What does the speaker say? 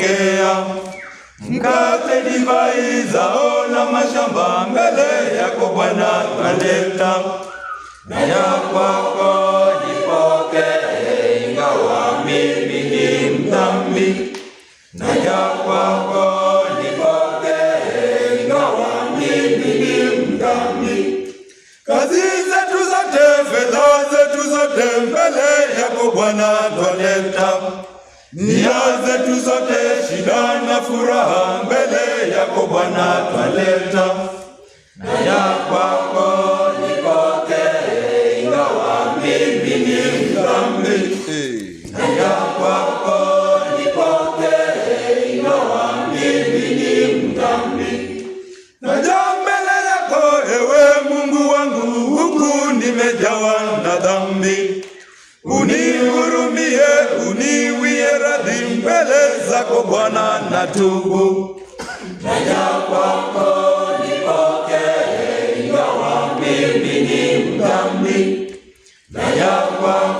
nipokea. Mkate, divai, zao la mashamba, mbele yako Bwana twaleta. Na ya kwako nipokee, ingawa mimi ni mdhambi. Na ya kwako nipokee, ingawa mimi ni mdhambi. Kazi zetu zote, fedha zetu zote, mbele yako Bwana twaleta. Nia zetu zote, shida na furaha, mbele yako Bwana twaleta. Na ya kwako nipokee, ingawa mimi ni mdhambi. Na ya kwako nipokee, ingawa mimi ni mdhambi. Naja mbele yako ewe Mungu wangu, huku nimejawa na dhambi. Unihurumie, uniwie radhi, mbele zako Bwana natubu. Naja kwako nipokee, ingawa mimi ni mdhambi. Naja kwako